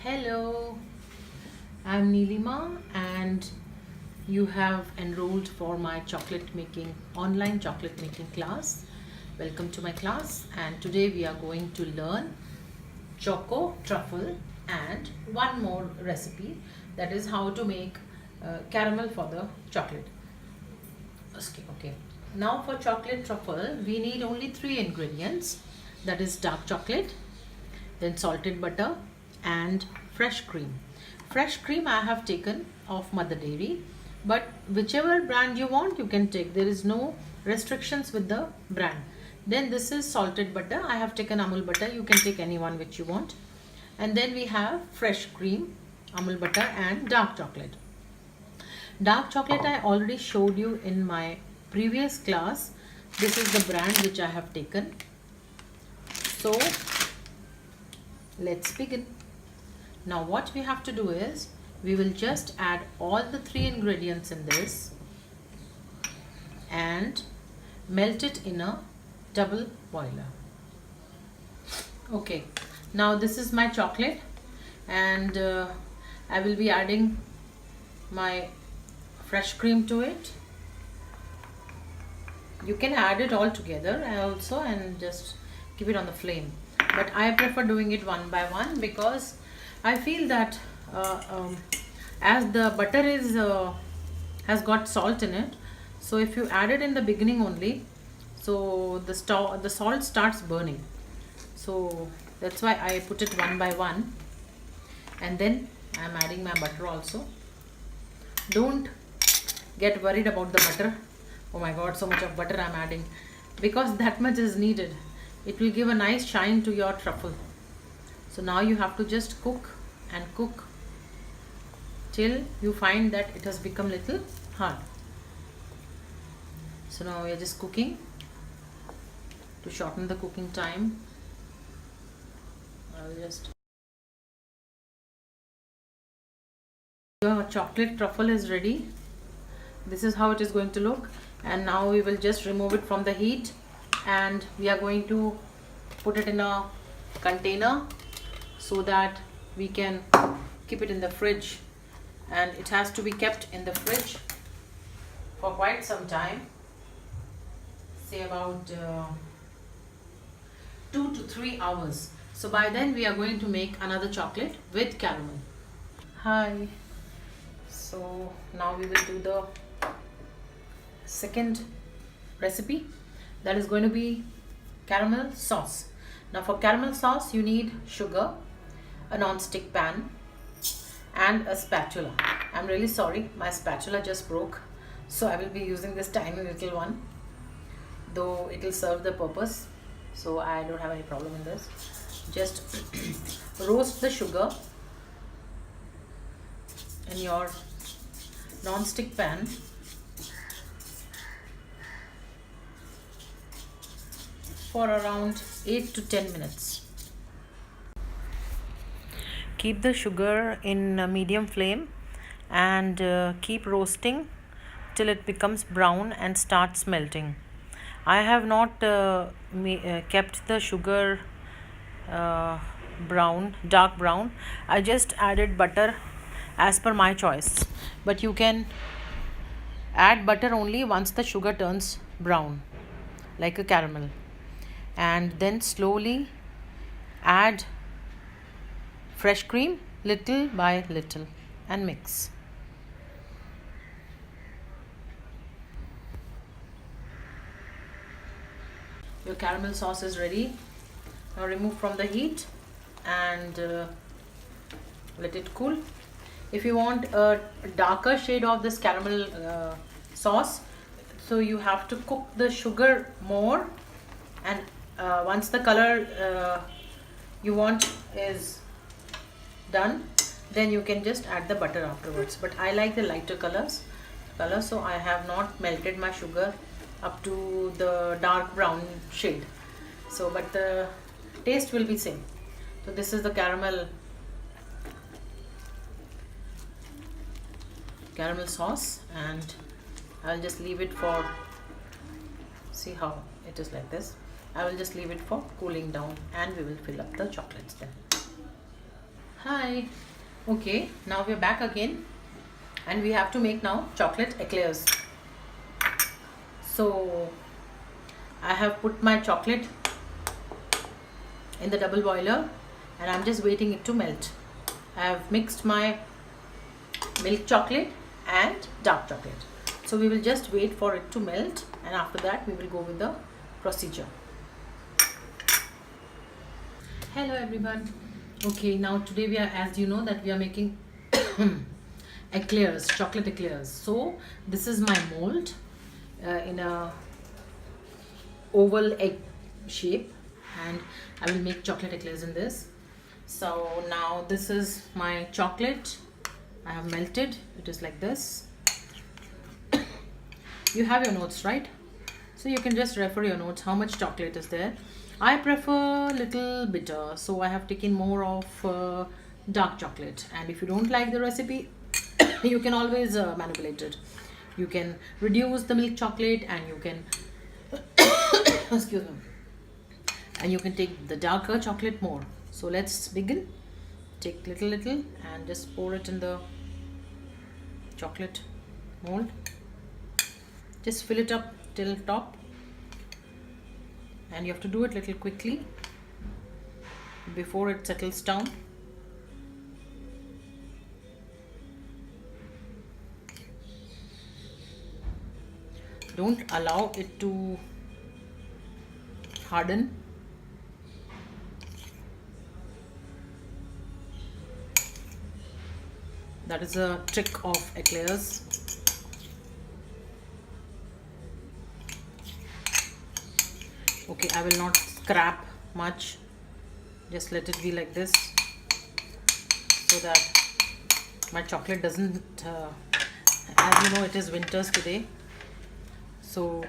Hello, I'm Neelima and you have enrolled for my online chocolate making class. Welcome to my class, and today we are going to learn choco truffle and one more recipe, that is how to make caramel for the chocolate. Okay. Now for chocolate truffle, we need only three ingredients, that is dark chocolate, then salted butter and fresh cream. Fresh cream I have taken of Mother Dairy, but whichever brand you want you can take. There is no restrictions with the brand. Then this is salted butter. I have taken Amul butter. You can take any one which you want. And then we have fresh cream, Amul butter and dark chocolate. Dark chocolate I already showed you in my previous class. This is the brand which I have taken. So let's begin. Now what we have to do is we will just add all the three ingredients in this and melt it in a double boiler. Okay, now this is my chocolate, and I will be adding my fresh cream to it. You can add it all together also and just keep it on the flame, but I prefer doing it one by one because I feel that as the butter is has got salt in it, so if you add it in the beginning only, so the salt starts burning. So that's why I put it one by one, and then I'm adding my butter also. Don't get worried about the butter. Oh my god, so much of butter I'm adding, because that much is needed. It will give a nice shine to your truffle. So now you have to just cook and cook till you find that it has become little hard. So now we are just cooking to shorten the cooking time. Your chocolate truffle is ready. This is how it is going to look, and now we will just remove it from the heat and we are going to put it in a container so that we can keep it in the fridge, and it has to be kept in the fridge for quite some time, say about 2 to 3 hours. So by then we are going to make another chocolate with caramel. Hi, so now we will do the second recipe, that is going to be caramel sauce. Now for caramel sauce you need sugar, a non-stick pan and a spatula. I'm really sorry, my spatula just broke, so I will be using this tiny little one, though it will serve the purpose, so I don't have any problem in this. Just roast the sugar in your non-stick pan for around 8 to 10 minutes. Keep the sugar in a medium flame and keep roasting till it becomes brown and starts melting. I have not kept the sugar dark brown. I just added butter as per my choice, but you can add butter only once the sugar turns brown like a caramel, and then slowly add fresh cream little by little and mix. Your caramel sauce is ready. Now remove from the heat and let it cool. If you want a darker shade of this caramel sauce, so you have to cook the sugar more, and once the color you want is done, then you can just add the butter afterwards. But I like the lighter color, so I have not melted my sugar up to the dark brown shade, so but the taste will be same. So this is the caramel sauce, and I'll just leave it for, see how it is like this. I will just leave it for cooling down and we will fill up the chocolates then. Hi. Okay, now we're back again and we have to make now chocolate eclairs. So I have put my chocolate in the double boiler and I'm just waiting it to melt. I have mixed my milk chocolate and dark chocolate. So we will just wait for it to melt and after that we will go with the procedure. Hello everyone. Okay, now today we are, as you know, that we are making eclairs, chocolate eclairs. So this is my mold in a oval egg shape and I will make chocolate eclairs in this. So now this is my chocolate. I have melted. It is like this. You have your notes, right? So you can just refer your notes how much chocolate is there. I prefer little bitter, so I have taken more of dark chocolate. And if you don't like the recipe, you can always manipulate it. You can reduce the milk chocolate and you can excuse me, and you can take the darker chocolate more. So let's begin. Take little and just pour it in the chocolate mold. Just fill it up till top. And you have to do it little quickly before it settles down. Don't allow it to harden. That is a trick of eclairs. Okay, I will not scrap much, just let it be like this so that my chocolate doesn't as you know, it is winters today, so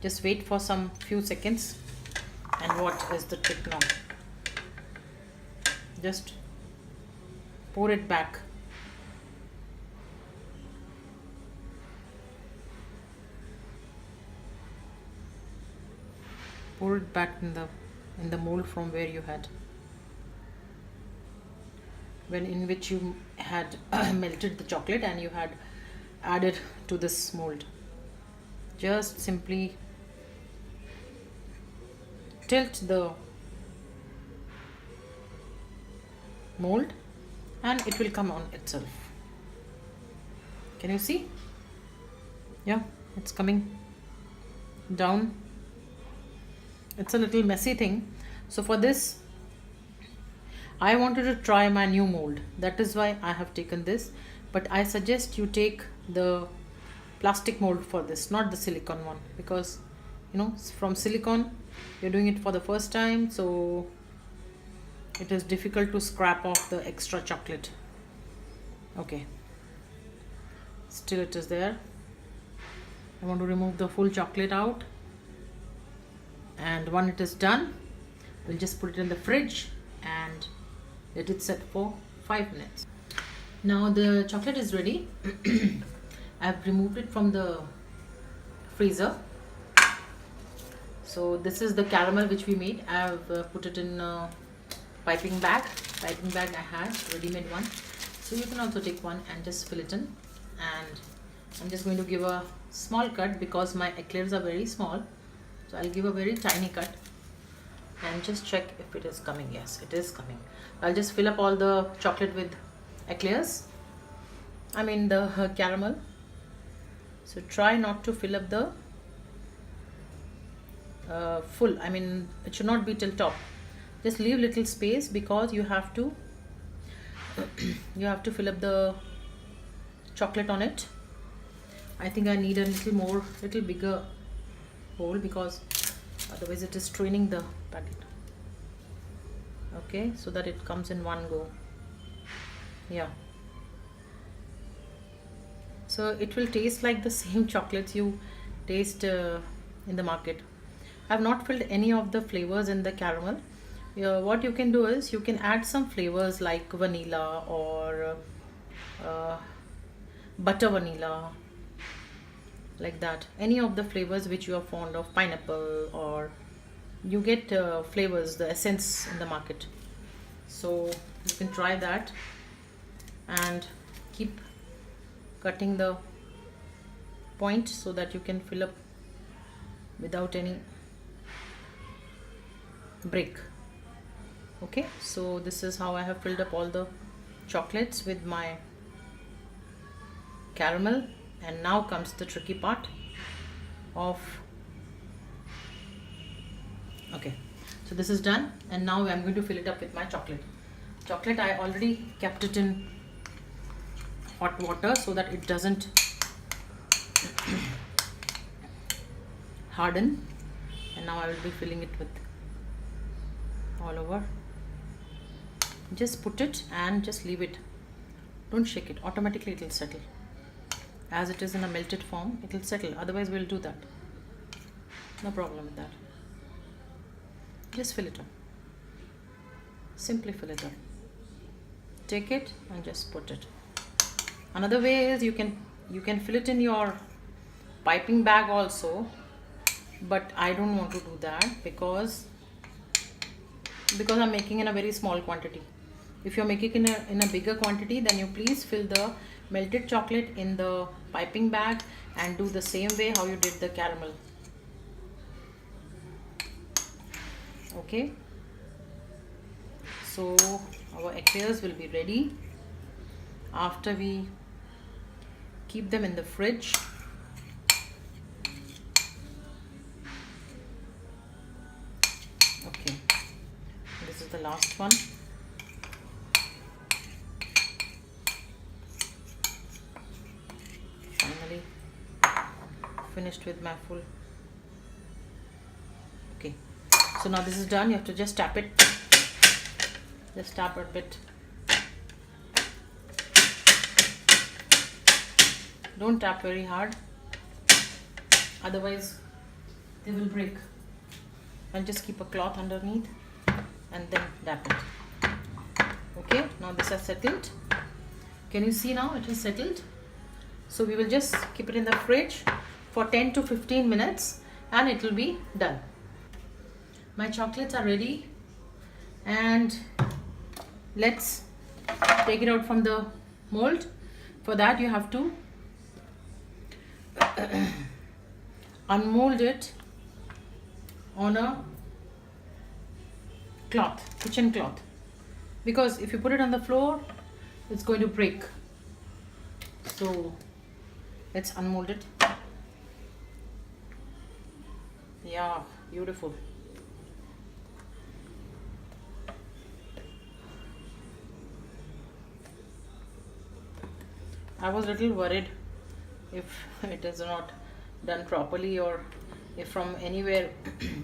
just wait for some few seconds. And what is the trick now? Just pour it back. Pour it back in the mold from where you had, in which you had melted the chocolate and you had added to this mold. Just simply tilt the mold and it will come on itself. Can you see? Yeah, it's coming down. It's a little messy thing. So for this, I wanted to try my new mold. That is why I have taken this. But I suggest you take the plastic mold for this, not the silicone one. Because, you know, from silicone, you're doing it for the first time. So it is difficult to scrap off the extra chocolate. Okay. Still it is there. I want to remove the full chocolate out. And when it is done, we'll just put it in the fridge and let it set for 5 minutes. Now the chocolate is ready. I've removed it from the freezer. So this is the caramel which we made. I've put it in a piping bag. Piping bag I had, ready-made one. So you can also take one and just fill it in. And I'm just going to give a small cut because my eclairs are very small. So I'll give a very tiny cut and just check if it is coming. Yes, it is coming. I'll just fill up all the chocolate with eclairs. I mean the caramel. So try not to fill up the full. I mean it should not be till top. Just leave little space because you have to fill up the chocolate on it. I think I need a little bigger hole because otherwise it is straining the packet. Okay, so that it comes in one go. Yeah, so it will taste like the same chocolates you taste in the market. I have not filled any of the flavors in the caramel. What you can do is you can add some flavors like vanilla or butter vanilla, like that. Any of the flavors which you are fond of, pineapple, or you get flavors, the essence in the market. So So you can try that and keep cutting the point so that you can fill up without any break. Okay, so this is how I have filled up all the chocolates with my caramel, and now comes the tricky part of okay, so this is done, and now I'm going to fill it up with my chocolate. I already kept it in hot water so that it doesn't harden, and now I will be filling it with all over. Just put it and just leave it, don't shake it, automatically it will settle. As it is in a melted form, it will settle, otherwise we'll do that, no problem with that. Just fill it up, simply fill it up, take it and just put it. Another way is you can fill it in your piping bag also, but I don't want to do that because I'm making in a very small quantity. If you're making in a bigger quantity, then you please fill the melted chocolate in the piping bag and do the same way how you did the caramel. Okay, so our eclairs will be ready after we keep them in the fridge. Okay, this is the last one. Finally finished with my full. Okay, so now this is done. You have to just tap it, just tap a bit. Don't tap very hard, otherwise they will break. And just keep a cloth underneath and then tap it. Okay, now this has settled. Can you see now it is settled? So we will just keep it in the fridge for 10 to 15 minutes and it will be done. My chocolates are ready, and let's take it out from the mold. For that you have to unmold it on a cloth, kitchen cloth, because if you put it on the floor it's going to break. So let's unmold it. Yeah, beautiful. I was a little worried if it is not done properly or if from anywhere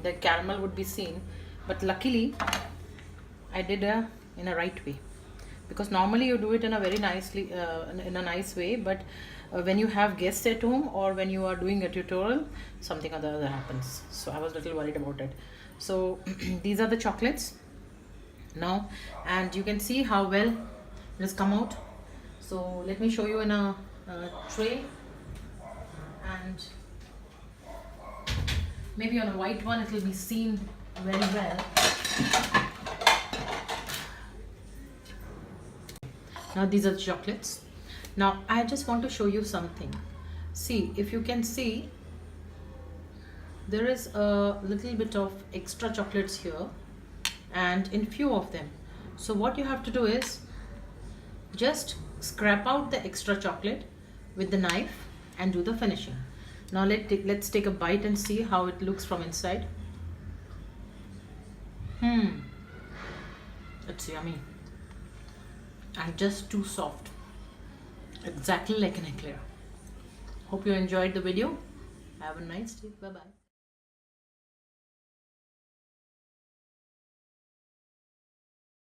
the caramel would be seen, but luckily I did in a right way, because normally you do it in a very nicely in a nice way, but when you have guests at home or when you are doing a tutorial, something other happens. So I was a little worried about it. So these are the chocolates now, and you can see how well it has come out. So let me show you in a tray, and maybe on a white one it will be seen very well. Now these are the chocolates. Now I just want to show you something. See, if you can see, there is a little bit of extra chocolates here and in few of them. So what you have to do is just scrape out the extra chocolate with the knife and do the finishing. Now let's take a bite and see how it looks from inside. It's yummy and just too soft, exactly like an eclair. Hope you enjoyed the video. Have a nice day. Bye bye.